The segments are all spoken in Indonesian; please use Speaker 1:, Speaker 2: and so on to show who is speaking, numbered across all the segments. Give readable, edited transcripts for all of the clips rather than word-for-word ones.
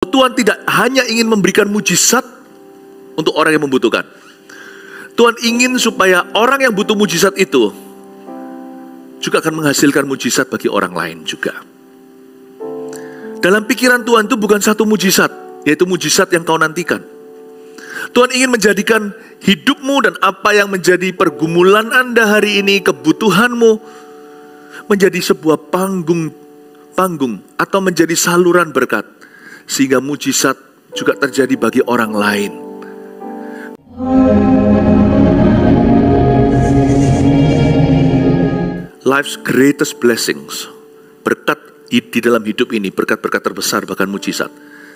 Speaker 1: Tuhan tidak hanya ingin memberikan mujizat untuk orang yang membutuhkan. Tuhan ingin supaya orang yang butuh mujizat itu juga akan menghasilkan mujizat bagi orang lain juga. Dalam pikiran Tuhan itu bukan satu mujizat, yaitu mujizat yang kau nantikan. Tuhan ingin menjadikan hidupmu dan apa yang menjadi pergumulan Anda hari ini, kebutuhanmu, menjadi sebuah panggung atau menjadi saluran berkat, sehingga mujizat juga terjadi bagi orang lain. Life's greatest blessings, berkat di dalam hidup ini, berkat-berkat terbesar bahkan mujizat,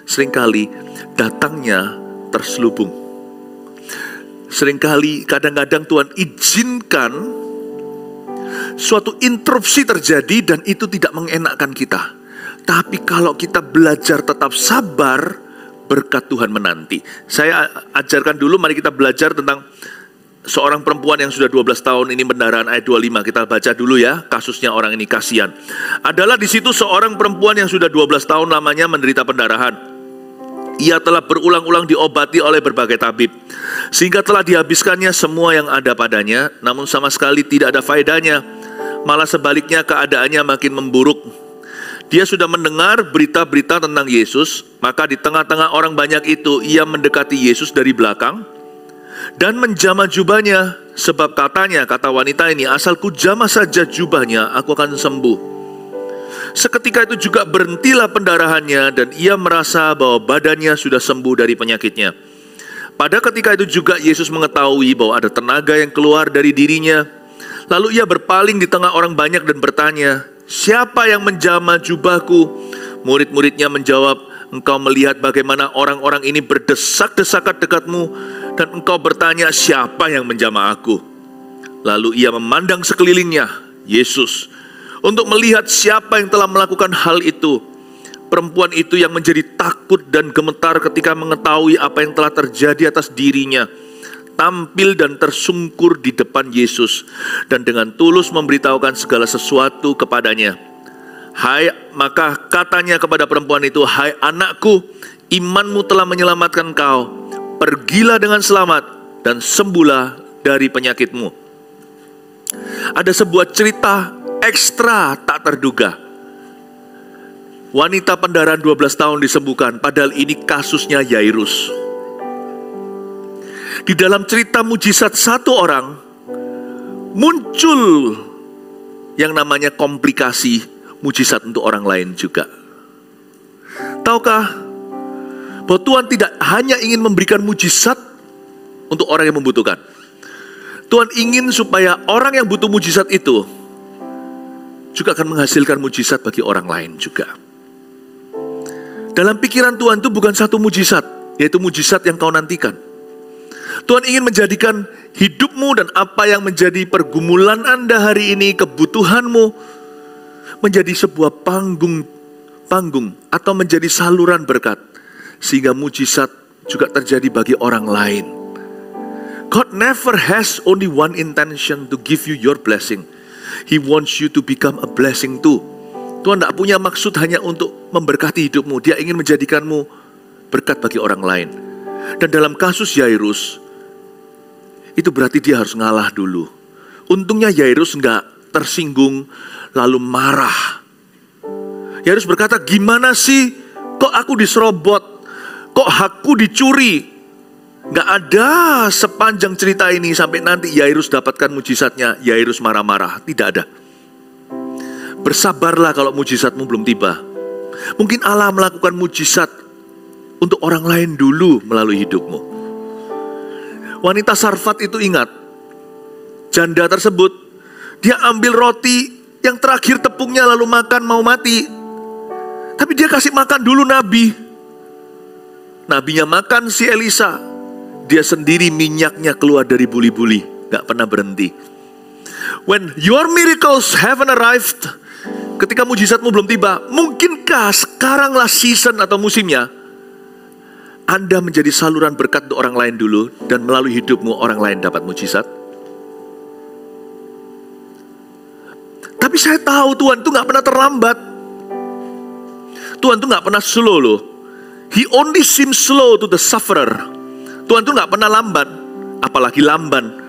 Speaker 1: seringkali datangnya terselubung. Seringkali kadang-kadang Tuhan izinkan suatu interupsi terjadi dan itu tidak mengenakkan kita. Tapi kalau kita belajar tetap sabar, berkat Tuhan menanti. Saya ajarkan dulu, mari kita belajar tentang seorang perempuan yang sudah 12 tahun ini pendarahan, ayat 25. Kita baca dulu ya, kasusnya orang ini, kasihan. Adalah di situ seorang perempuan yang sudah 12 tahun lamanya menderita pendarahan. Ia telah berulang-ulang diobati oleh berbagai tabib, sehingga telah dihabiskannya semua yang ada padanya, namun sama sekali tidak ada faedahnya. Malah sebaliknya keadaannya makin memburuk. Dia sudah mendengar berita-berita tentang Yesus, maka di tengah-tengah orang banyak itu, ia mendekati Yesus dari belakang dan menjamah jubahnya, sebab katanya, kata wanita ini, asal ku jamah saja jubahnya, aku akan sembuh. Seketika itu juga berhentilah pendarahannya dan ia merasa bahwa badannya sudah sembuh dari penyakitnya. Pada ketika itu juga Yesus mengetahui bahwa ada tenaga yang keluar dari dirinya. Lalu ia berpaling di tengah orang banyak dan bertanya, siapa yang menjamah jubahku? Murid-muridnya menjawab, engkau melihat bagaimana orang-orang ini berdesak-desakan dekatmu dan engkau bertanya, siapa yang menjamah aku? Lalu ia memandang sekelilingnya, Yesus, untuk melihat siapa yang telah melakukan hal itu. Perempuan itu yang menjadi takut dan gemetar ketika mengetahui apa yang telah terjadi atas dirinya, tampil dan tersungkur di depan Yesus dan dengan tulus memberitahukan segala sesuatu kepadanya. Maka katanya kepada perempuan itu, hai anakku, imanmu telah menyelamatkan kau. Pergilah dengan selamat dan sembuhlah dari penyakitmu. Ada sebuah cerita ekstra tak terduga. Wanita pendarahan 12 tahun disembuhkan, padahal ini kasusnya Yairus. Di dalam cerita mujizat satu orang, muncul yang namanya komplikasi mujizat untuk orang lain juga. Tahukah bahwa Tuhan tidak hanya ingin memberikan mujizat untuk orang yang membutuhkan. Tuhan ingin supaya orang yang butuh mujizat itu juga akan menghasilkan mujizat bagi orang lain juga. Dalam pikiran Tuhan itu bukan satu mujizat, yaitu mujizat yang kau nantikan. Tuhan ingin menjadikan hidupmu dan apa yang menjadi pergumulan Anda hari ini, kebutuhanmu, menjadi sebuah panggung atau menjadi saluran berkat, sehingga mujizat juga terjadi bagi orang lain. God never has only one intention to give you your blessing. He wants you to become a blessing too. Tuhan tidak punya maksud hanya untuk memberkati hidupmu. Dia ingin menjadikanmu berkat bagi orang lain. Dan dalam kasus Yairus, itu berarti dia harus ngalah dulu. Untungnya Yairus enggak tersinggung lalu marah. Yairus berkata, gimana sih? Kok aku diserobot? Kok hakku dicuri? Gak ada sepanjang cerita ini sampai nanti Yairus dapatkan mujizatnya, Yairus marah-marah. Tidak ada. Bersabarlah kalau mujizatmu belum tiba. Mungkin Allah melakukan mujizat untuk orang lain dulu melalui hidupmu. Wanita Sarfat itu ingat, janda tersebut, dia ambil roti yang terakhir tepungnya lalu makan mau mati. Tapi dia kasih makan dulu Nabi. Nabinya makan si Elisa. Dia sendiri minyaknya keluar dari buli-buli, gak pernah berhenti. When your miracles haven't arrived, ketika mujizatmu belum tiba, mungkinkah sekaranglah season atau musimnya Anda menjadi saluran berkat untuk orang lain dulu, dan melalui hidupmu orang lain dapat mujizat? Tapi saya tahu Tuhan itu gak pernah terlambat. Tuhan itu gak pernah slow loh. He only seems slow to the sufferer. Tuhan itu nggak pernah lamban, apalagi lamban.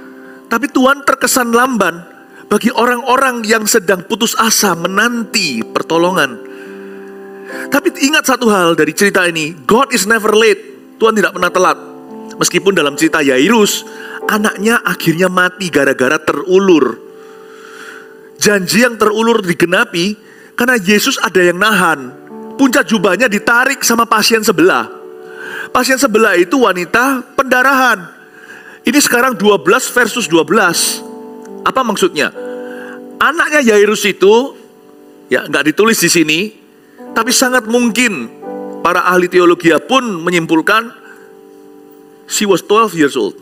Speaker 1: Tapi Tuhan terkesan lamban bagi orang-orang yang sedang putus asa menanti pertolongan. Tapi ingat satu hal dari cerita ini, God is never late. Tuhan tidak pernah telat. Meskipun dalam cerita Yairus, anaknya akhirnya mati gara-gara terulur. Janji yang terulur digenapi karena Yesus ada yang nahan. Puncak jubahnya ditarik sama pasien sebelah. Pasien sebelah itu wanita pendarahan. Ini sekarang 12 versus 12. Apa maksudnya? Anaknya Yairus itu, ya nggak ditulis di sini, tapi sangat mungkin para ahli teologi pun menyimpulkan she was 12 years old,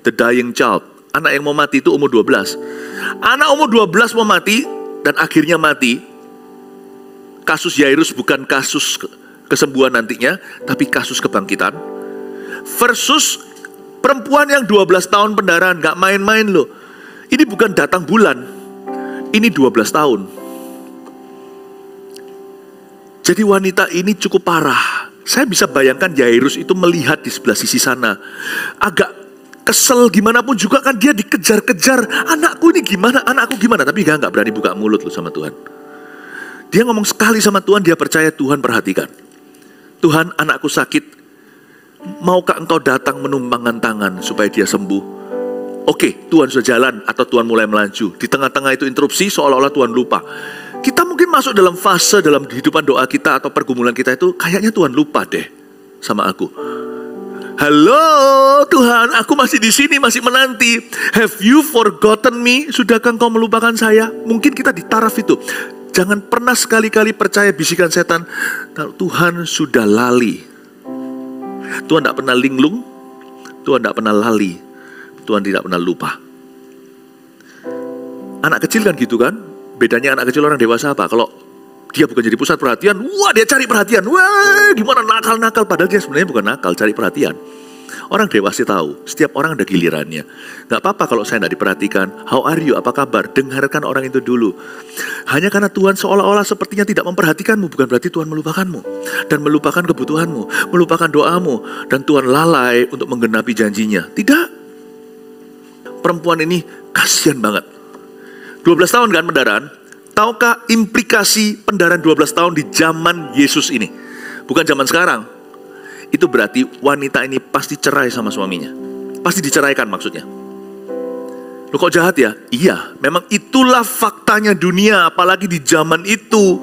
Speaker 1: the dying child. Anak yang mau mati itu umur 12. Anak umur 12 mau mati dan akhirnya mati. Kasus Yairus bukan kasus kesembuhan nantinya, tapi kasus kebangkitan. Versus perempuan yang 12 tahun pendarahan, gak main-main loh. Ini bukan datang bulan, ini 12 tahun. Jadi wanita ini cukup parah. Saya bisa bayangkan Yairus itu melihat di sebelah sisi sana. Agak kesel gimana pun juga kan dia dikejar-kejar. Anakku ini gimana, anakku gimana. Tapi dia gak berani buka mulut loh sama Tuhan. Dia ngomong sekali sama Tuhan, dia percaya Tuhan perhatikan. Tuhan, anakku sakit, maukah engkau datang menumpangkan tangan supaya dia sembuh? Oke, Tuhan sudah jalan atau Tuhan mulai melaju. Di tengah-tengah itu interupsi seolah-olah Tuhan lupa. Kita mungkin masuk dalam fase dalam kehidupan doa kita atau pergumulan kita itu, kayaknya Tuhan lupa deh sama aku. Halo Tuhan, aku masih di sini, masih menanti. Have you forgotten me? Sudahkah engkau melupakan saya? Mungkin kita di taraf itu. Jangan pernah sekali-kali percaya bisikan setan. Tuhan sudah lali. Tuhan tidak pernah linglung. Tuhan tidak pernah lali. Tuhan tidak pernah lupa. Anak kecil kan gitu kan. Bedanya anak kecil orang dewasa apa? Kalau dia bukan jadi pusat perhatian, wah dia cari perhatian. Wah gimana nakal-nakal. Padahal dia sebenarnya bukan nakal, cari perhatian. Orang dewasa tahu, setiap orang ada gilirannya. Gak apa-apa kalau saya tidak diperhatikan. How are you? Apa kabar? Dengarkan orang itu dulu. Hanya karena Tuhan seolah-olah sepertinya tidak memperhatikanmu, bukan berarti Tuhan melupakanmu. Dan melupakan kebutuhanmu, melupakan doamu. Dan Tuhan lalai untuk menggenapi janjinya. Tidak. Perempuan ini kasihan banget. 12 tahun kan pendarahan. Tahukah implikasi pendarahan 12 tahun di zaman Yesus ini? Bukan zaman sekarang. Itu berarti wanita ini pasti cerai sama suaminya. Pasti diceraikan maksudnya. Loh kok jahat ya? Iya, memang itulah faktanya dunia. Apalagi di zaman itu.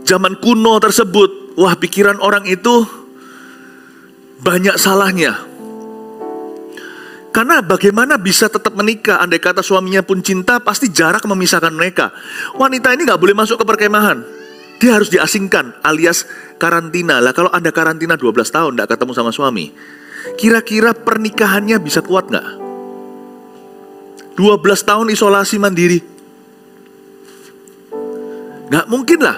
Speaker 1: Zaman kuno tersebut. Wah, pikiran orang itu banyak salahnya. Karena bagaimana bisa tetap menikah? Andai kata suaminya pun cinta, pasti jarak memisahkan mereka. Wanita ini gak boleh masuk ke perkemahan. Dia harus diasingkan alias karantina. Lah kalau Anda karantina 12 tahun gak ketemu sama suami, kira-kira pernikahannya bisa kuat gak? 12 tahun isolasi mandiri. Gak mungkin lah.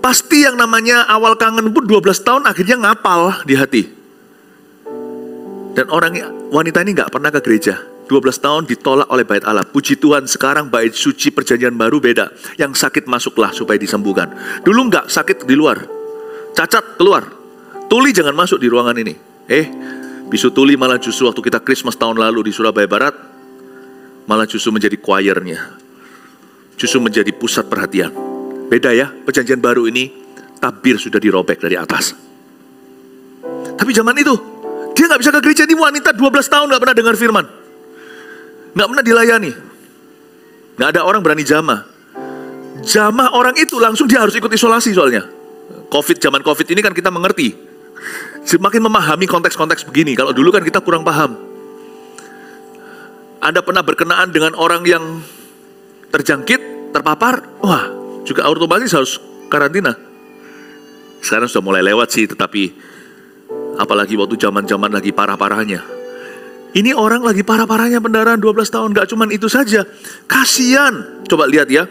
Speaker 1: Pasti yang namanya awal kangen pun 12 tahun akhirnya ngapal di hati. Dan wanita ini gak pernah ke gereja. 12 tahun ditolak oleh bait Allah. Puji Tuhan sekarang bait suci perjanjian baru beda. Yang sakit masuklah supaya disembuhkan. Dulu enggak, sakit di luar. Cacat keluar. Tuli jangan masuk di ruangan ini. Bisu Tuli malah justru waktu kita Christmas tahun lalu di Surabaya Barat, malah justru menjadi choirnya. Justru menjadi pusat perhatian. Beda ya, perjanjian baru ini tabir sudah dirobek dari atas. Tapi zaman itu, dia gak bisa ke gereja. Ini wanita 12 tahun gak pernah dengar firman. Gak pernah dilayani. Gak ada orang berani jamah. Jamah orang itu langsung dia harus ikut isolasi soalnya. Zaman COVID ini kan kita mengerti. Semakin memahami konteks-konteks begini. Kalau dulu kan kita kurang paham. Anda pernah berkenaan dengan orang yang terjangkit, terpapar? Wah, juga otomatis harus karantina. Sekarang sudah mulai lewat sih, tetapi apalagi waktu zaman-zaman lagi parah-parahnya. Ini orang lagi parah-parahnya pendarahan 12 tahun. Gak cuman itu saja. Kasian. Coba lihat ya.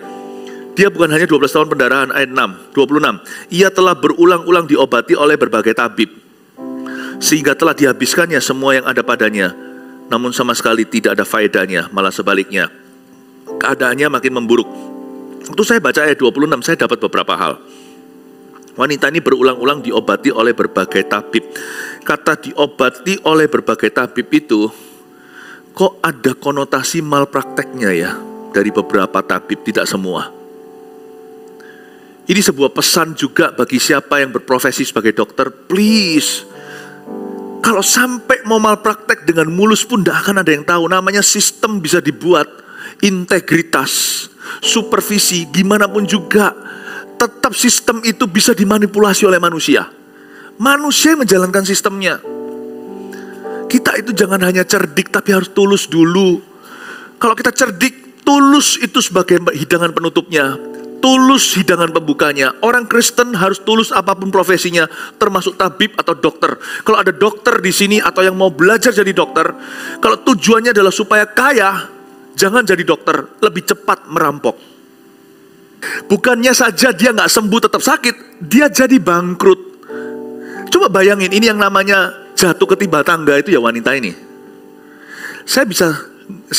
Speaker 1: Dia bukan hanya 12 tahun pendarahan. Ayat 26. Ia telah berulang-ulang diobati oleh berbagai tabib. Sehingga telah dihabiskannya semua yang ada padanya. Namun sama sekali tidak ada faedahnya. Malah sebaliknya. Keadaannya makin memburuk. Waktu saya baca ayat 26, saya dapat beberapa hal. Wanita ini berulang-ulang diobati oleh berbagai tabib. Kata diobati oleh berbagai tabib itu, kok ada konotasi malprakteknya ya, dari beberapa tabib, tidak semua. Ini sebuah pesan juga bagi siapa yang berprofesi sebagai dokter, please, kalau sampai mau malpraktek dengan mulus pun tidak akan ada yang tahu. Namanya sistem bisa dibuat, integritas, supervisi, gimana pun juga, tetap sistem itu bisa dimanipulasi oleh manusia. Manusia yang menjalankan sistemnya. Kita itu jangan hanya cerdik, tapi harus tulus dulu. Kalau kita cerdik, tulus itu sebagai hidangan penutupnya. Tulus hidangan pembukanya. Orang Kristen harus tulus apapun profesinya, termasuk tabib atau dokter. Kalau ada dokter di sini atau yang mau belajar jadi dokter, kalau tujuannya adalah supaya kaya, jangan jadi dokter, lebih cepat merampok. Bukannya saja dia nggak sembuh tetap sakit, dia jadi bangkrut. Coba bayangin, ini yang namanya jatuh ketimpa tangga itu ya wanita ini. Saya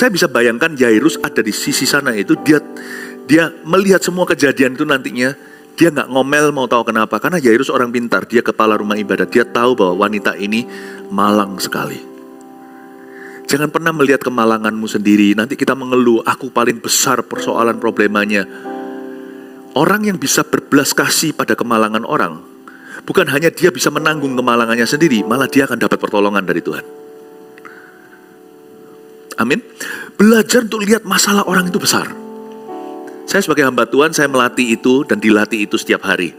Speaker 1: bisa bayangkan Yairus ada di sisi sana itu, dia melihat semua kejadian itu nantinya, dia nggak ngomel mau tahu kenapa, karena Yairus orang pintar, dia kepala rumah ibadat, dia tahu bahwa wanita ini malang sekali. Jangan pernah melihat kemalanganmu sendiri, nanti kita mengeluh, aku paling besar persoalan problemanya. Orang yang bisa berbelas kasih pada kemalangan orang, bukan hanya dia bisa menanggung kemalangannya sendiri, malah dia akan dapat pertolongan dari Tuhan. Amin. Belajar untuk lihat masalah orang itu besar. Saya sebagai hamba Tuhan, saya melatih itu dan dilatih itu setiap hari.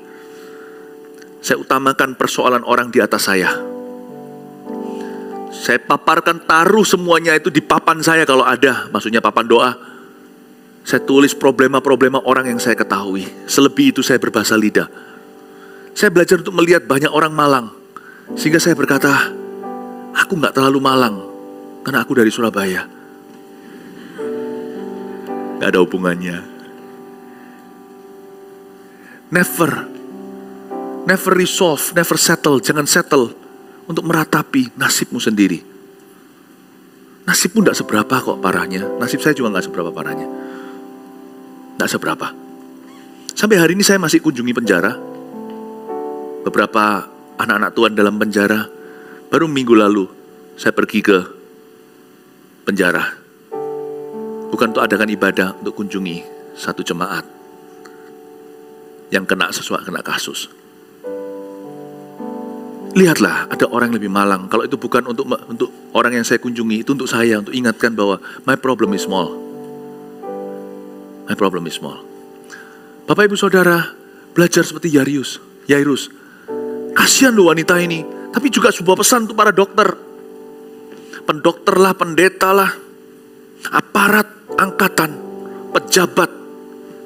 Speaker 1: Saya utamakan persoalan orang di atas saya. Saya paparkan, taruh semuanya itu di papan saya kalau ada, maksudnya papan doa. Saya tulis problema-problema orang yang saya ketahui. Selebih itu saya berbahasa lidah. Saya belajar untuk melihat banyak orang malang. Sehingga saya berkata, aku gak terlalu malang, karena aku dari Surabaya. Gak ada hubungannya. Never resolve, never settle. Jangan settle untuk meratapi nasibmu sendiri. Nasibmu gak seberapa kok parahnya. Nasib saya juga gak seberapa parahnya. Gak seberapa. Sampai hari ini saya masih kunjungi penjara. Beberapa anak-anak Tuhan dalam penjara. Baru minggu lalu saya pergi ke penjara. Bukan untuk adakan ibadah, untuk kunjungi satu jemaat yang kena kasus. Lihatlah, ada orang yang lebih malang. Kalau itu bukan untuk orang yang saya kunjungi, itu untuk saya, untuk ingatkan bahwa my problem is small. My problem is small. Bapak Ibu Saudara, belajar seperti Yairus. Kasihan loh wanita ini. Tapi juga sebuah pesan untuk para dokter. Pendokter lah, pendeta lah, aparat, angkatan, pejabat,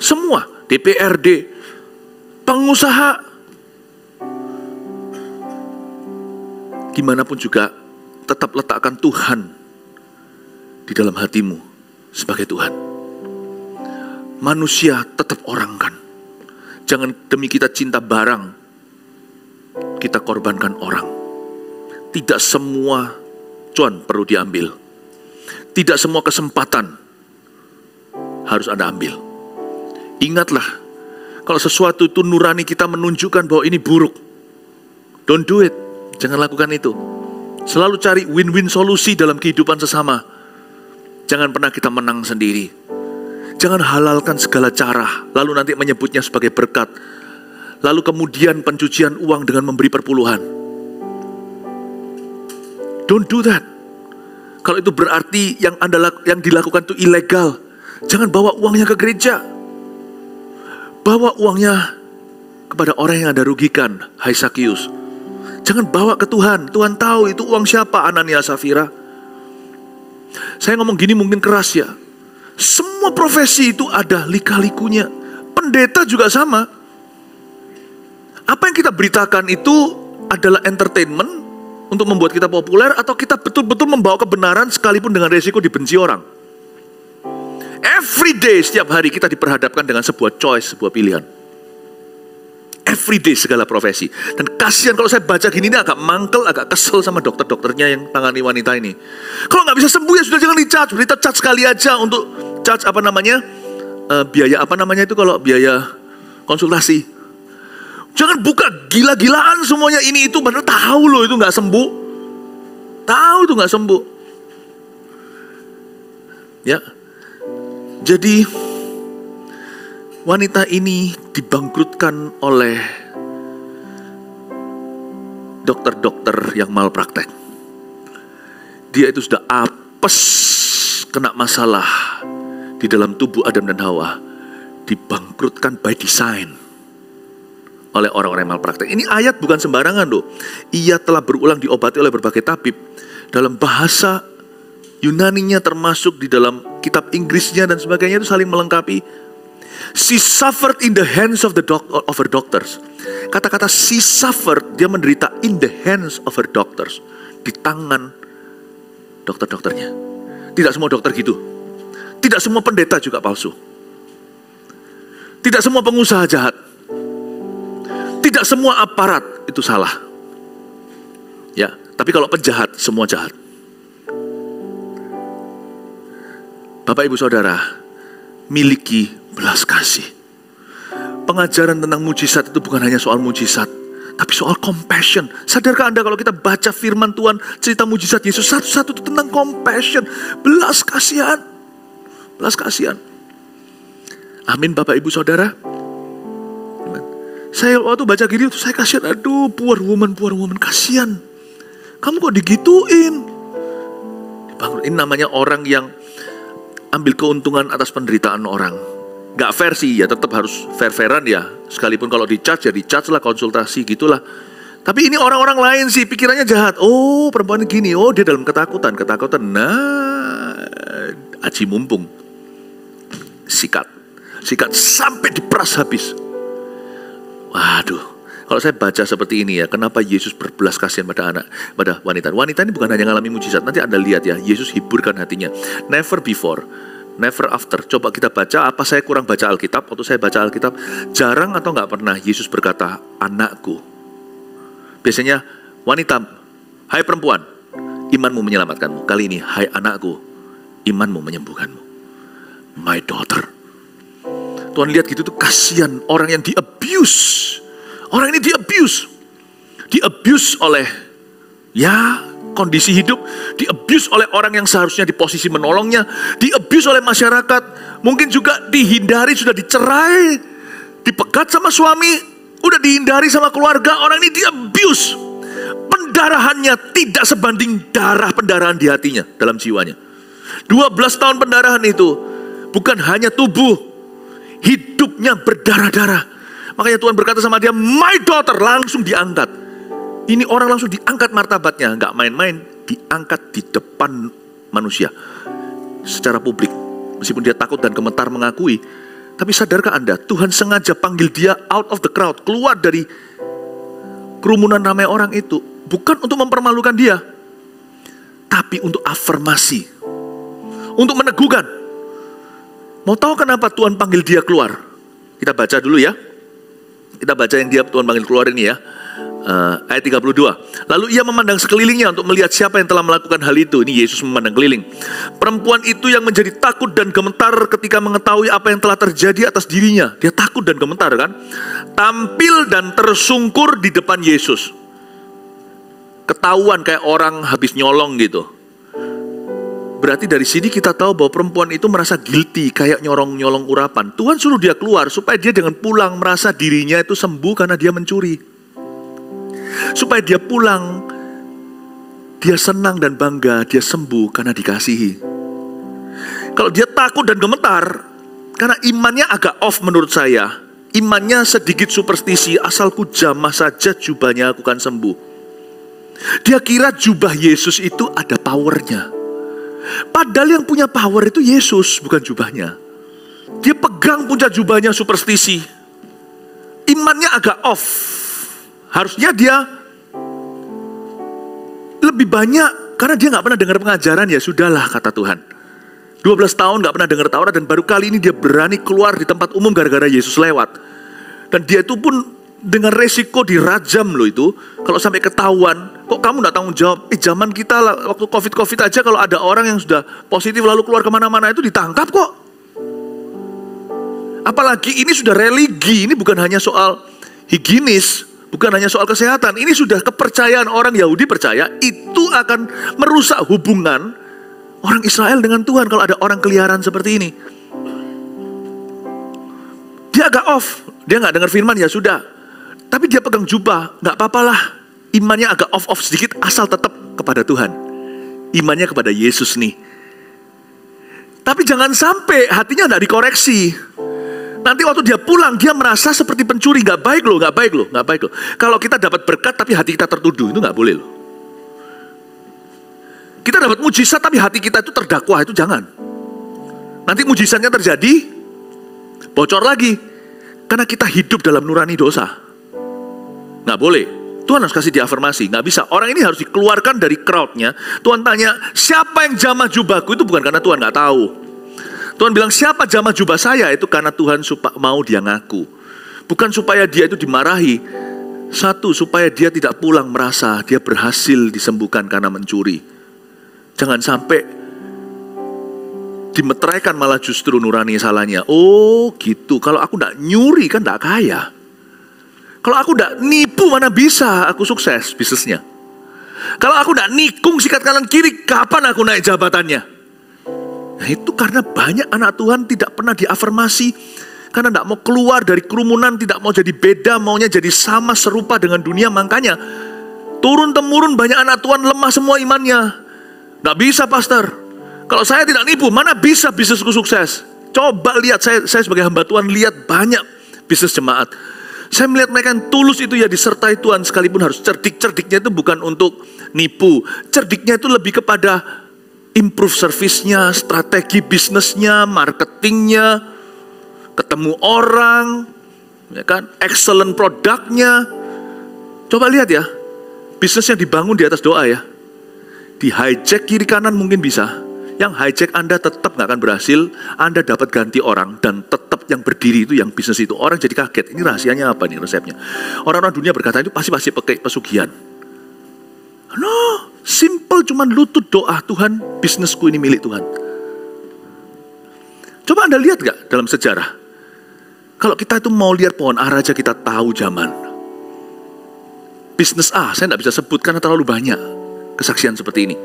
Speaker 1: semua, DPRD, pengusaha. Gimana pun juga, tetap letakkan Tuhan di dalam hatimu sebagai Tuhan. Manusia tetap orang kan. Jangan demi kita cinta barang, kita korbankan orang. Tidak semua cuan perlu diambil. Tidak semua kesempatan harus Anda ambil. Ingatlah, kalau sesuatu itu nurani kita menunjukkan bahwa ini buruk, don't do it. Jangan lakukan itu. Selalu cari win-win solusi dalam kehidupan sesama. Jangan pernah kita menang sendiri. Jangan halalkan segala cara, lalu nanti menyebutnya sebagai berkat. Lalu kemudian pencucian uang dengan memberi perpuluhan. Don't do that. Kalau itu berarti yang dilakukan itu ilegal, jangan bawa uangnya ke gereja. Bawa uangnya kepada orang yang Anda rugikan, hai Sakius. Jangan bawa ke Tuhan. Tuhan tahu itu uang siapa, Anania Safira. Saya ngomong gini mungkin keras ya. Semua profesi itu ada lika-likunya. Pendeta juga sama. Apa yang kita beritakan itu adalah entertainment untuk membuat kita populer, atau kita betul-betul membawa kebenaran sekalipun dengan resiko dibenci orang. Every day, setiap hari kita diperhadapkan dengan sebuah choice, sebuah pilihan. Every day segala profesi. Dan kasihan kalau saya baca gini, ini agak mangkel, agak kesel sama dokter-dokternya yang tangani wanita ini. Kalau nggak bisa sembuh ya sudah, jangan di-charge. Berita charge sekali aja untuk charge biaya itu kalau biaya konsultasi. Jangan buka gila-gilaan semuanya ini itu, padahal tahu loh itu nggak sembuh. Tahu itu nggak sembuh. Ya. Jadi wanita ini dibangkrutkan oleh dokter-dokter yang malpraktek. Dia itu sudah apes, kena masalah di dalam tubuh Adam dan Hawa, dibangkrutkan by design oleh orang-orang yang malpraktek. Ini ayat bukan sembarangan loh. Ia telah berulang diobati oleh berbagai tabib. Dalam bahasa Yunaninya termasuk di dalam kitab Inggrisnya dan sebagainya itu saling melengkapi. She suffered in the hands of her doctors. Kata-kata she suffered, dia menderita in the hands of her doctors. Di tangan dokter-dokternya. Tidak semua dokter gitu. Tidak semua pendeta juga palsu. Tidak semua pengusaha jahat. Tidak semua aparat itu salah. Ya, tapi kalau penjahat, semua jahat. Bapak Ibu Saudara, miliki belas kasih. Pengajaran tentang mujizat itu bukan hanya soal mujizat, tapi soal compassion. Sadarkah Anda kalau kita baca firman Tuhan, cerita mujizat Yesus satu-satu itu tentang compassion, belas kasihan. Belas kasihan. Amin Bapak Ibu Saudara. Saya waktu baca gini tuh saya kasihan, aduh poor woman, kasihan. Kamu kok digituin? Ini namanya orang yang ambil keuntungan atas penderitaan orang. Gak fair sih ya, tetap harus fair-fairan ya. Sekalipun kalau di-charge ya di-charge lah, konsultasi gitulah. Tapi ini orang-orang lain sih pikirannya jahat. Oh perempuan gini, oh dia dalam ketakutan. Nah aji mumpung. Sikat sampai diperas habis. Waduh, kalau saya baca seperti ini ya, kenapa Yesus berbelas kasihan pada wanita. Wanita ini bukan hanya mengalami mujizat, nanti Anda lihat ya, Yesus hiburkan hatinya. Never before, never after. Coba kita baca, apa saya kurang baca Alkitab? Waktu saya baca Alkitab, jarang atau nggak pernah Yesus berkata, anakku. Biasanya wanita, hai perempuan, imanmu menyelamatkanmu. Kali ini, hai anakku, imanmu menyembuhkanmu. My daughter. Tuhan lihat gitu tuh kasihan orang yang di-abuse. Orang ini di-abuse. Di-abuse oleh ya kondisi hidup. Di-abuse oleh orang yang seharusnya di posisi menolongnya. Di-abuse oleh masyarakat. Mungkin juga dihindari, sudah dicerai. Dipegat sama suami. Udah dihindari sama keluarga. Orang ini di-abuse. Pendarahannya tidak sebanding darah pendarahan di hatinya, dalam jiwanya. 12 tahun pendarahan itu bukan hanya tubuh, hidupnya berdarah-darah. Makanya Tuhan berkata sama dia, my daughter, langsung diangkat. Ini orang langsung diangkat martabatnya, nggak main-main, diangkat di depan manusia secara publik. Meskipun dia takut dan gemetar mengakui, tapi sadarkah Anda, Tuhan sengaja panggil dia out of the crowd, keluar dari kerumunan ramai orang itu, bukan untuk mempermalukan dia, tapi untuk afirmasi, untuk meneguhkan. Mau tahu kenapa Tuhan panggil dia keluar? Kita baca dulu ya. Kita baca yang dia Tuhan panggil keluar ini ya. Ayat 32. Lalu ia memandang sekelilingnya untuk melihat siapa yang telah melakukan hal itu. Ini Yesus memandang keliling. Perempuan itu yang menjadi takut dan gemetar ketika mengetahui apa yang telah terjadi atas dirinya. Dia takut dan gemetar kan. Tampil dan tersungkur di depan Yesus. Ketahuan kayak orang habis nyolong gitu. Berarti dari sini kita tahu bahwa perempuan itu merasa guilty, kayak nyolong urapan. Tuhan suruh dia keluar supaya dia dengan pulang merasa dirinya itu sembuh karena dia mencuri. Supaya dia pulang, dia senang dan bangga, dia sembuh karena dikasihi. Kalau dia takut dan gemetar, karena imannya agak off menurut saya. Imannya sedikit superstisi, asalku jamah saja jubahnya aku akan sembuh. Dia kira jubah Yesus itu ada powernya. Padahal yang punya power itu Yesus, bukan jubahnya. Dia pegang puncak jubahnya superstisi. Imannya agak off. Harusnya dia lebih banyak, karena dia gak pernah dengar pengajaran, ya sudahlah kata Tuhan. 12 tahun gak pernah dengar Taurat, dan baru kali ini dia berani keluar di tempat umum gara-gara Yesus lewat. Dan dia itu pun dengan resiko dirajam loh itu. Kalau sampai ketahuan, kok kamu gak tanggung jawab? Zaman kita waktu COVID aja, kalau ada orang yang sudah positif lalu keluar kemana-mana itu ditangkap kok. Apalagi ini sudah religi, ini bukan hanya soal higienis, bukan hanya soal kesehatan. Ini sudah kepercayaan orang Yahudi percaya itu akan merusak hubungan orang Israel dengan Tuhan kalau ada orang keliaran seperti ini. Dia agak off, dia nggak dengar firman, ya sudah. Tapi dia pegang jubah, nggak apa-apalah. Imannya agak off sedikit, asal tetap kepada Tuhan. Imannya kepada Yesus nih. Tapi jangan sampai hatinya nggak dikoreksi. Nanti waktu dia pulang, dia merasa seperti pencuri. Nggak baik loh. Kalau kita dapat berkat tapi hati kita tertuduh, itu nggak boleh loh. Kita dapat mujizat tapi hati kita itu terdakwah, itu jangan. Nanti mujizatnya terjadi, bocor lagi. Karena kita hidup dalam nurani dosa. Nggak boleh. Tuhan harus kasih dia afirmasi. Nggak bisa. Orang ini harus dikeluarkan dari crowdnya. Tuhan tanya, siapa yang jamah jubahku? Itu bukan karena Tuhan nggak tahu. Tuhan bilang, siapa jamah jubah saya? Itu karena Tuhan mau dia ngaku. Bukan supaya dia itu dimarahi. Satu, supaya dia tidak pulang merasa dia berhasil disembuhkan karena mencuri. Jangan sampai dimeteraikan malah justru nurani salahnya. Oh gitu, kalau aku tidak nyuri kan tidak kaya. Kalau aku tidak nipu mana bisa aku sukses bisnisnya. Kalau aku tidak nikung sikat kanan kiri, kapan aku naik jabatannya? Nah itu karena banyak anak Tuhan tidak pernah diafirmasi. Karena tidak mau keluar dari kerumunan, tidak mau jadi beda, maunya jadi sama serupa dengan dunia. Makanya turun-temurun banyak anak Tuhan lemah semua imannya. Gak bisa pastor, kalau saya tidak nipu, mana bisa bisnisku sukses? Coba lihat, saya sebagai hamba Tuhan lihat banyak bisnis jemaat. Saya melihat mereka yang tulus itu ya disertai Tuhan, sekalipun harus cerdik. Cerdiknya itu bukan untuk nipu. Cerdiknya itu lebih kepada improve service-nya, strategi bisnisnya, marketingnya, ketemu orang, ya kan, excellent produknya. Coba lihat ya, bisnis yang dibangun di atas doa ya. Di hijack kiri kanan mungkin bisa. Yang hijack Anda tetap gak akan berhasil. Anda dapat ganti orang. Dan tetap yang berdiri itu yang bisnis itu. Orang jadi kaget. Ini rahasianya apa nih resepnya? Orang-orang dunia berkata itu pasti pakai pesugihan. No, simple cuman lutut doa. Tuhan, bisnisku ini milik Tuhan. Coba Anda lihat gak dalam sejarah? Kalau kita itu mau lihat pohon ara aja kita tahu zaman. Bisnis A, saya gak bisa sebut karena terlalu banyak kesaksian seperti ini.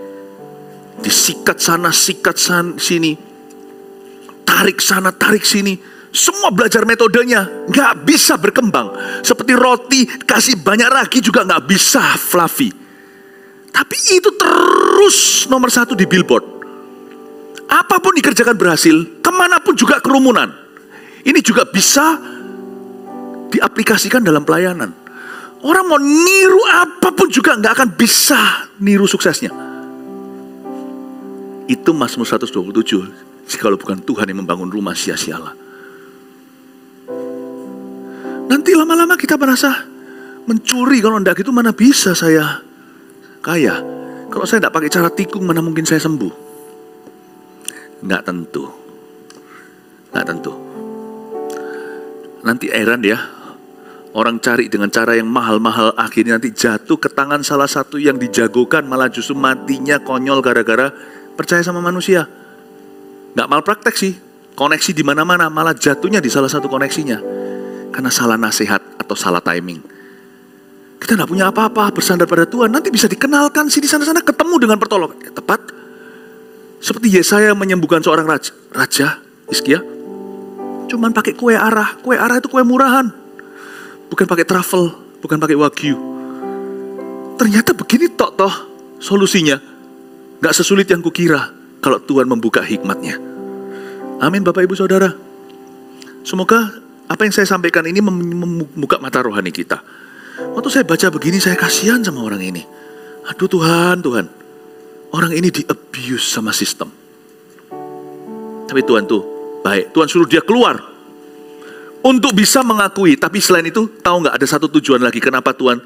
Speaker 1: Disikat sana, sikat sini, tarik sana, tarik sini. Semua belajar metodenya, gak bisa berkembang. Seperti roti, kasih banyak ragi juga gak bisa fluffy. Tapi itu terus nomor 1 di billboard. Apapun dikerjakan berhasil, kemanapun juga kerumunan. Ini juga bisa diaplikasikan dalam pelayanan. Orang mau niru apapun juga gak akan bisa niru suksesnya. Itu Mazmur 127. Jikalau bukan Tuhan yang membangun rumah, sia-sialah. Nanti lama-lama kita merasa mencuri. Kalau enggak gitu mana bisa saya kaya. Kalau saya enggak pakai cara tikung mana mungkin saya sembuh. Enggak tentu. Enggak tentu. Nanti heran ya. Orang cari dengan cara yang mahal-mahal, akhirnya nanti jatuh ke tangan salah satu yang dijagokan, malah justru matinya konyol gara-gara percaya sama manusia. Nggak malpraktek sih, koneksi di mana-mana, malah jatuhnya di salah satu koneksinya karena salah nasihat atau salah timing. Kita nggak punya apa-apa, bersandar pada Tuhan, nanti bisa dikenalkan sih di sana-sana, ketemu dengan pertolongan. Tepat seperti Yesaya menyembuhkan seorang raja Hizkia, cuman pakai kue arah. Kue arah itu kue murahan. Bukan pakai truffle, bukan pakai wagyu. Ternyata begini toh solusinya. Gak sesulit yang kukira kalau Tuhan membuka hikmatnya. Amin Bapak Ibu Saudara. Semoga apa yang saya sampaikan ini membuka mata rohani kita. Waktu saya baca begini saya kasihan sama orang ini. Aduh Tuhan. Orang ini di-abuse sama sistem. Tapi Tuhan tuh baik. Tuhan suruh dia keluar. Untuk bisa mengakui, tapi selain itu tahu nggak ada satu tujuan lagi kenapa Tuhan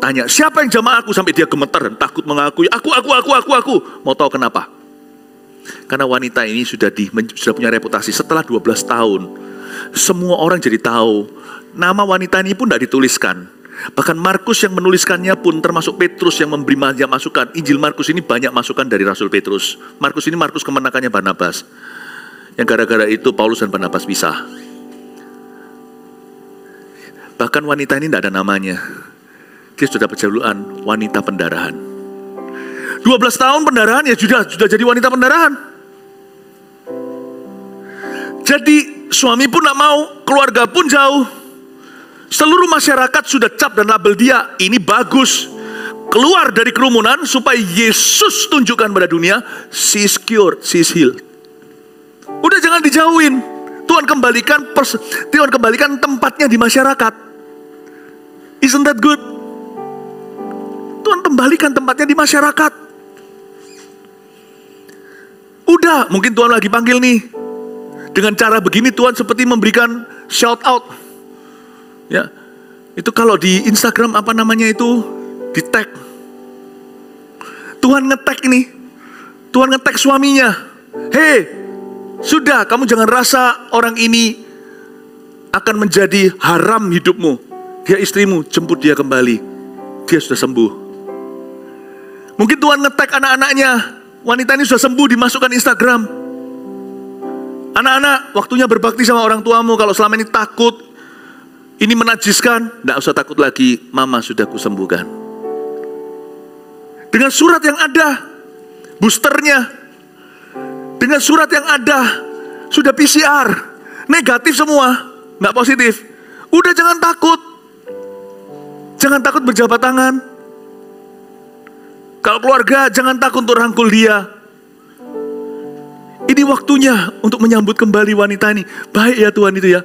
Speaker 1: tanya siapa yang jamah aku sampai dia gemetar dan takut mengakui aku. Mau tahu kenapa? Karena wanita ini sudah punya reputasi setelah 12 tahun. Semua orang jadi tahu. Nama wanita ini pun tidak dituliskan. Bahkan Markus yang menuliskannya pun termasuk Petrus yang memberi banyak masukan. Injil Markus ini banyak masukan dari Rasul Petrus. Markus kemenakannya Barnabas. Yang gara-gara itu Paulus dan Barnabas pisah. Bahkan wanita ini tidak ada namanya. Dia sudah berjulukan wanita pendarahan. 12 tahun pendarahan ya sudah jadi wanita pendarahan. Jadi suami pun tidak mau, keluarga pun jauh. Seluruh masyarakat sudah cap dan label dia, ini bagus. Keluar dari kerumunan supaya Yesus tunjukkan pada dunia, she is cured, she is healed. Udah jangan dijauhin. Tuhan kembalikan tempatnya di masyarakat. Isn't that good? Tuhan kembalikan tempatnya di masyarakat. Udah, mungkin Tuhan lagi panggil nih. Dengan cara begini Tuhan seperti memberikan shout out. Ya. Itu kalau di Instagram apa namanya itu, di tag. Tuhan nge-tag ini. Tuhan nge-tag suaminya. Hei, sudah kamu jangan rasa orang ini akan menjadi haram hidupmu. Dia istrimu, jemput dia kembali. Dia sudah sembuh. Mungkin Tuhan nge-tag anak-anaknya. Wanita ini sudah sembuh, dimasukkan Instagram. Anak-anak, waktunya berbakti sama orang tuamu. Kalau selama ini takut, ini menajiskan, tidak usah takut lagi. Mama sudah kusembuhkan. Dengan surat yang ada, boosternya. Dengan surat yang ada, sudah PCR. Negatif semua, nggak positif. Udah jangan takut. Jangan takut berjabat tangan. Kalau keluarga, jangan takut untuk rangkul dia. Ini waktunya untuk menyambut kembali wanita ini. Baik ya Tuhan itu ya.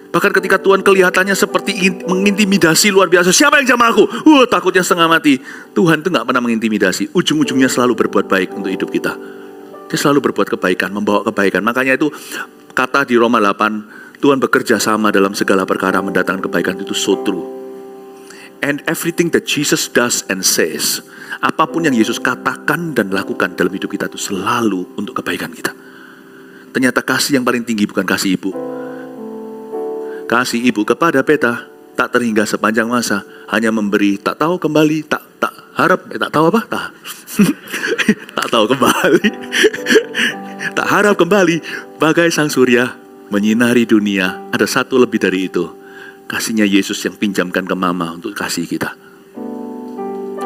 Speaker 1: Bahkan ketika Tuhan kelihatannya seperti mengintimidasi luar biasa. Siapa yang jamah aku? Takutnya setengah mati. Tuhan itu gak pernah mengintimidasi. Ujung-ujungnya selalu berbuat baik untuk hidup kita. Dia selalu berbuat kebaikan, membawa kebaikan. Makanya itu kata di Roma 8, Tuhan bekerja sama dalam segala perkara mendatangkan kebaikan, itu so true. And everything that Jesus does and says, apapun yang Yesus katakan dan lakukan dalam hidup kita itu selalu untuk kebaikan kita. Ternyata kasih yang paling tinggi bukan kasih ibu. Kasih ibu kepada Peta tak terhingga sepanjang masa, hanya memberi, tak tahu kembali, tak harap, tak tahu apa? Tak tahu kembali. Tak harap kembali, bagai sang surya menyinari dunia. Ada satu lebih dari itu. Kasihnya Yesus yang pinjamkan ke mama untuk kasih kita.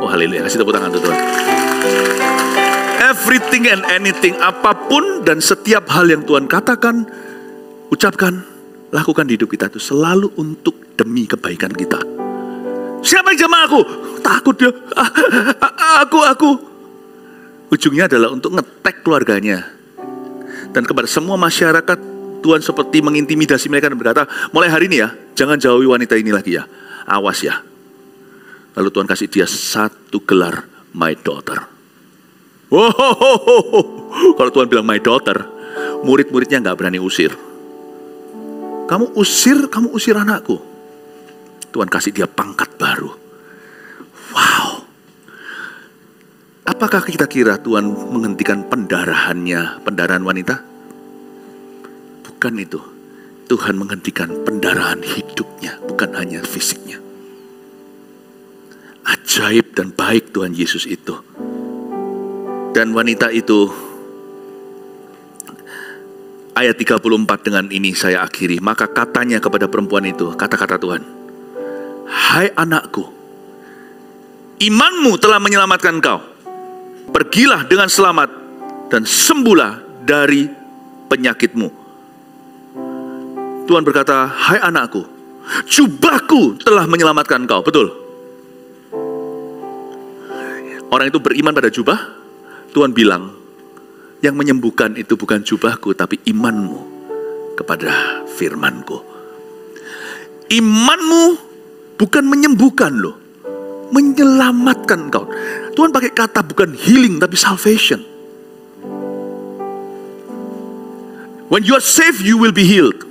Speaker 1: Oh haleluya, kasih tepuk tangan Tuhan. Everything and anything, apapun dan setiap hal yang Tuhan katakan, ucapkan, lakukan di hidup kita itu selalu untuk demi kebaikan kita. Siapa yang jamah aku? Takut dia. Aku. Ujungnya adalah untuk nge-tag keluarganya. Dan kepada semua masyarakat, Tuhan seperti mengintimidasi mereka dan berkata, mulai hari ini ya, jangan jauhi wanita ini lagi ya. Awas ya. Lalu Tuhan kasih dia satu gelar, my daughter. Kalau Tuhan bilang my daughter, murid-muridnya gak berani usir. Kamu usir anakku. Tuhan kasih dia pangkat baru. Wow. Apakah kita kira Tuhan menghentikan pendarahan wanita? Bukan itu. Tuhan menghentikan pendarahan hidupnya, bukan hanya fisiknya. Ajaib dan baik Tuhan Yesus itu. Dan wanita itu, ayat 34 dengan ini saya akhiri. Maka katanya kepada perempuan itu, kata-kata Tuhan, hai anakku, imanmu telah menyelamatkan kau. Pergilah dengan selamat dan sembuhlah dari penyakitmu. Tuhan berkata, hai anakku, jubahku telah menyelamatkan kau. Betul. Orang itu beriman pada jubah. Tuhan bilang, yang menyembuhkan itu bukan jubahku, tapi imanmu kepada firmanku. Imanmu bukan menyembuhkan loh, menyelamatkan kau. Tuhan pakai kata bukan healing, tapi salvation. When you are saved, you will be healed.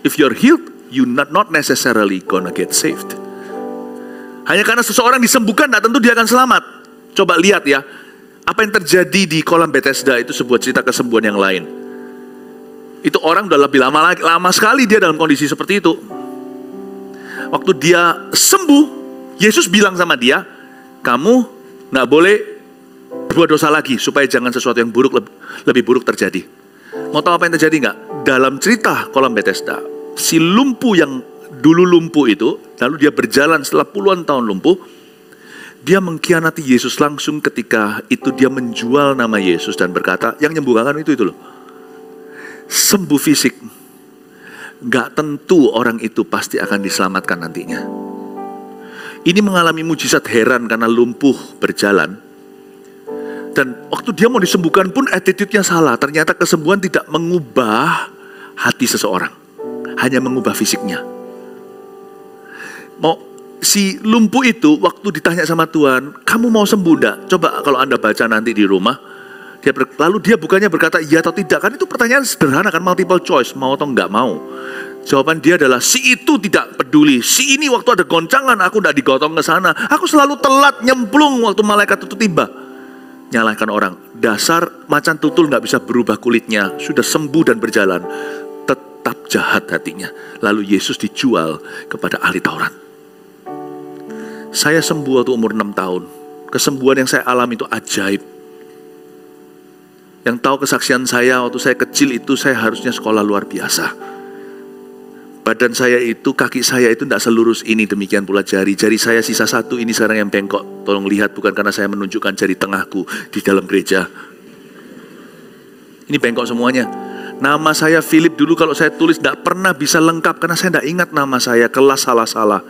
Speaker 1: If you are healed, you not necessarily gonna get saved. Hanya karena seseorang disembuhkan, tidak tentu dia akan selamat. Coba lihat ya, apa yang terjadi di kolam Bethesda itu sebuah cerita kesembuhan yang lain. Itu orang udah lebih lama sekali dia dalam kondisi seperti itu. Waktu dia sembuh, Yesus bilang sama dia, kamu gak boleh berbuat dosa lagi, supaya jangan sesuatu yang buruk lebih buruk terjadi. Mau tahu apa yang terjadi gak? Dalam cerita kolam Bethesda, si lumpuh yang dulu lumpuh itu, lalu dia berjalan setelah puluhan tahun lumpuh, dia mengkhianati Yesus langsung ketika itu dia menjual nama Yesus dan berkata, yang nyembuhkan itu loh. Sembuh fisik, gak tentu orang itu pasti akan diselamatkan nantinya. Ini mengalami mujizat heran karena lumpuh berjalan. Dan waktu dia mau disembuhkan pun attitude-nya salah. Ternyata kesembuhan tidak mengubah hati seseorang, hanya mengubah fisiknya. Si lumpuh itu waktu ditanya sama Tuhan, kamu mau sembuh enggak? Coba kalau Anda baca nanti di rumah. Lalu dia bukannya berkata iya atau tidak. Kan itu pertanyaan sederhana kan, multiple choice, mau atau enggak mau. Jawaban dia adalah, si itu tidak peduli. Si ini waktu ada goncangan, aku enggak digotong ke sana. Aku selalu telat nyemplung waktu malaikat itu tiba. Nyalahkan orang. Dasar macan tutul enggak bisa berubah kulitnya. Sudah sembuh dan berjalan. Tetap jahat hatinya. Lalu Yesus dijual kepada ahli Taurat. Saya sembuh waktu umur 6 tahun. Kesembuhan yang saya alami itu ajaib. Yang tahu kesaksian saya waktu saya kecil itu, saya harusnya sekolah luar biasa. Badan saya itu, kaki saya itu tidak selurus ini, demikian pula jari. Jari saya sisa satu, ini sekarang yang bengkok. Tolong lihat, bukan karena saya menunjukkan jari tengahku di dalam gereja. Ini bengkok semuanya. Nama saya Philip dulu kalau saya tulis tidak pernah bisa lengkap karena saya tidak ingat nama saya, kelas salah-salah.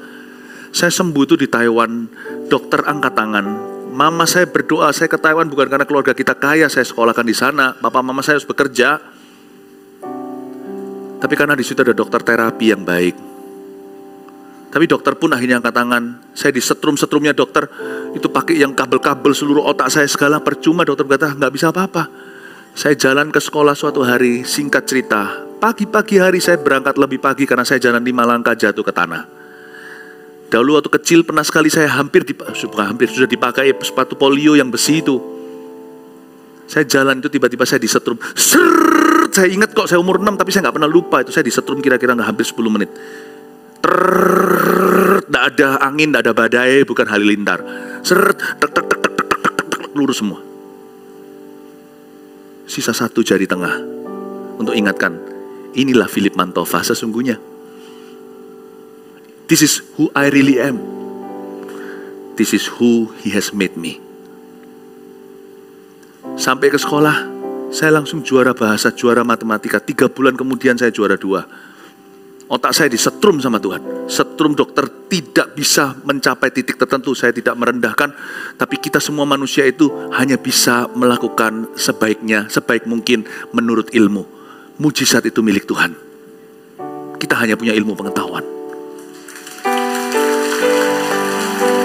Speaker 1: Saya sembuh itu di Taiwan, dokter angkat tangan. Mama saya berdoa, saya ke Taiwan bukan karena keluarga kita kaya, saya sekolahkan di sana. Papa mama saya harus bekerja. Tapi karena di situ ada dokter terapi yang baik. Tapi dokter pun akhirnya angkat tangan. Saya disetrum-setrumnya dokter, itu pakai yang kabel-kabel seluruh otak saya segala, percuma. Dokter berkata, nggak bisa apa-apa. Saya jalan ke sekolah suatu hari, singkat cerita. Pagi-pagi hari saya berangkat lebih pagi karena saya jalan 5 langkah jatuh ke tanah. Dahulu waktu kecil pernah sekali saya sudah dipakai sepatu polio yang besi itu. Saya jalan itu tiba-tiba saya disetrum. Saya ingat kok saya umur 6 tapi saya nggak pernah lupa itu saya disetrum kira-kira hampir 10 menit. Nggak ada angin, nggak ada badai, bukan halilintar. Lurus semua. Sisa satu jari tengah untuk ingatkan, inilah Philip Mantova sesungguhnya. This is who I really am. This is who He has made me. Sampai ke sekolah, saya langsung juara bahasa, juara matematika. 3 bulan kemudian saya juara 2. Otak saya disetrum sama Tuhan. Setrum dokter tidak bisa mencapai titik tertentu. Saya tidak merendahkan. Tapi kita semua manusia itu hanya bisa melakukan sebaiknya, sebaik mungkin menurut ilmu. Mujizat itu milik Tuhan. Kita hanya punya ilmu pengetahuan.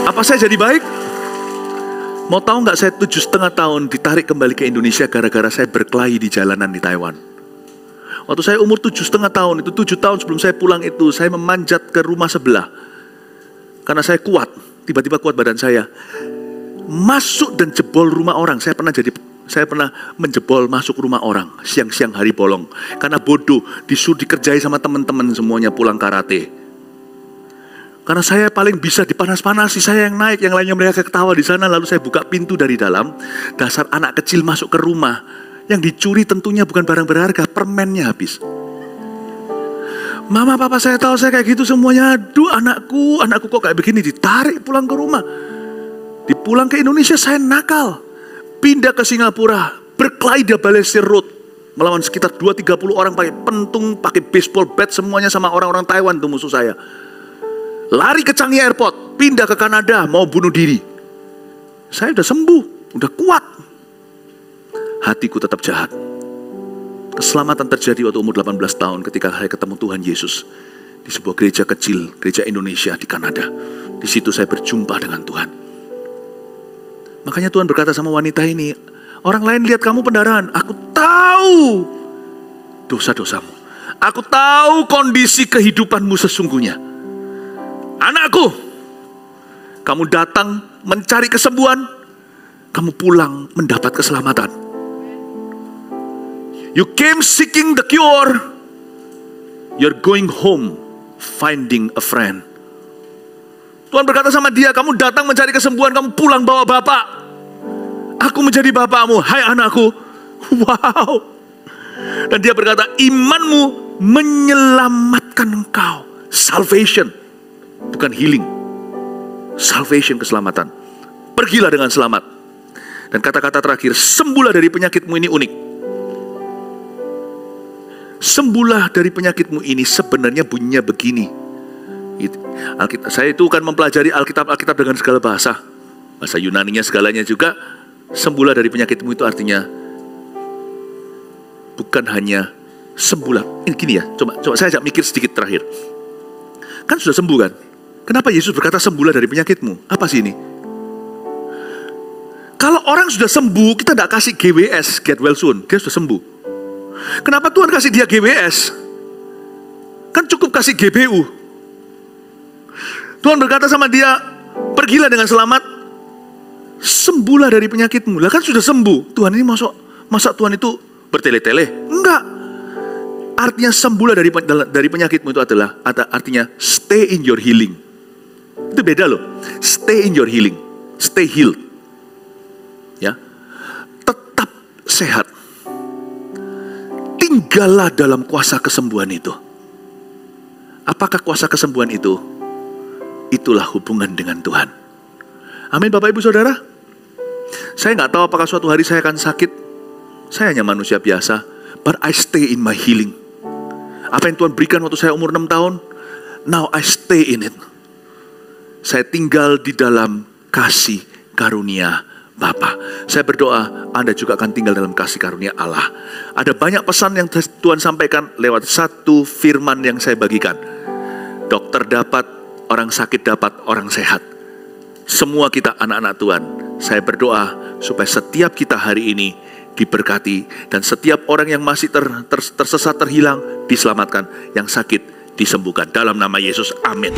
Speaker 1: Apa saya jadi baik? Mau tahu nggak, saya 7,5 tahun ditarik kembali ke Indonesia gara-gara saya berkelahi di jalanan di Taiwan. Waktu saya umur 7,5 tahun, itu 7 tahun sebelum saya pulang itu, saya memanjat ke rumah sebelah. Karena saya kuat, tiba-tiba kuat badan saya. Masuk dan jebol rumah orang. Saya pernah menjebol masuk rumah orang, siang-siang hari bolong. Karena bodoh, disuruh dikerjai sama teman-teman semuanya pulang karate. Karena saya paling bisa dipanas-panasi, saya yang naik, yang lainnya mereka ketawa di sana. Lalu saya buka pintu dari dalam, dasar anak kecil masuk ke rumah. Yang dicuri tentunya bukan barang berharga, permennya habis. Mama, papa saya tahu saya kayak gitu semuanya. Aduh anakku kok kayak begini, ditarik pulang ke rumah. Dipulang ke Indonesia saya nakal. Pindah ke Singapura, berkelahi di Balestier Road. Melawan sekitar 2-30 orang pakai pentung, pakai baseball bat, semuanya sama orang-orang Taiwan tuh musuh saya. Lari ke Changi Airport, pindah ke Kanada, mau bunuh diri. Saya udah sembuh, udah kuat. Hatiku tetap jahat. Keselamatan terjadi waktu umur 18 tahun ketika saya ketemu Tuhan Yesus. Di sebuah gereja kecil, gereja Indonesia di Kanada. Di situ saya berjumpa dengan Tuhan. Makanya Tuhan berkata sama wanita ini, orang lain lihat kamu pendarahan, aku tahu dosa-dosamu. Aku tahu kondisi kehidupanmu sesungguhnya. Anakku, kamu datang mencari kesembuhan, kamu pulang mendapat keselamatan. You came seeking the cure, you're going home finding a friend. Tuhan berkata sama dia, kamu datang mencari kesembuhan, kamu pulang bawa bapak. Aku menjadi bapakmu, hai anakku. Wow. Dan dia berkata, imanmu menyelamatkan engkau. Salvation, bukan healing. Salvation, keselamatan. Pergilah dengan selamat. Dan kata-kata terakhir, sembuhlah dari penyakitmu ini unik. Sembuhlah dari penyakitmu ini sebenarnya bunyinya begini. Saya itu kan mempelajari Alkitab dengan segala bahasa. Bahasa Yunaninya segalanya juga. Sembuhlah dari penyakitmu itu artinya bukan hanya sembuhlah. Ini gini ya, coba saya ajak mikir sedikit terakhir. Kan sudah sembuh kan? Kenapa Yesus berkata sembuhlah dari penyakitmu? Apa sih ini? Kalau orang sudah sembuh, kita tidak kasih GWS, get well soon. Dia sudah sembuh. Kenapa Tuhan kasih dia GWS? Kan cukup kasih GBU. Tuhan berkata sama dia, pergilah dengan selamat, sembuhlah dari penyakitmu. Lah kan sudah sembuh. Tuhan ini masa Tuhan itu bertele-tele? Enggak. Artinya sembuhlah dari penyakitmu itu adalah artinya stay in your healing. Itu beda loh. Stay in your healing. Stay healed. Ya. Tetap sehat. Tinggallah dalam kuasa kesembuhan itu. Apakah kuasa kesembuhan itu? Itulah hubungan dengan Tuhan. Amin Bapak Ibu Saudara. Saya nggak tahu apakah suatu hari saya akan sakit. Saya hanya manusia biasa. But I stay in my healing. Apa yang Tuhan berikan waktu saya umur 6 tahun. Now I stay in it. Saya tinggal di dalam kasih karunia Bapa. Saya berdoa Anda juga akan tinggal dalam kasih karunia Allah. Ada banyak pesan yang Tuhan sampaikan lewat satu firman yang saya bagikan. Dokter dapat, orang sakit dapat, orang sehat. Semua kita anak-anak Tuhan. Saya berdoa supaya setiap kita hari ini diberkati. Dan setiap orang yang masih tersesat, terhilang, diselamatkan. Yang sakit disembuhkan. Dalam nama Yesus, amin.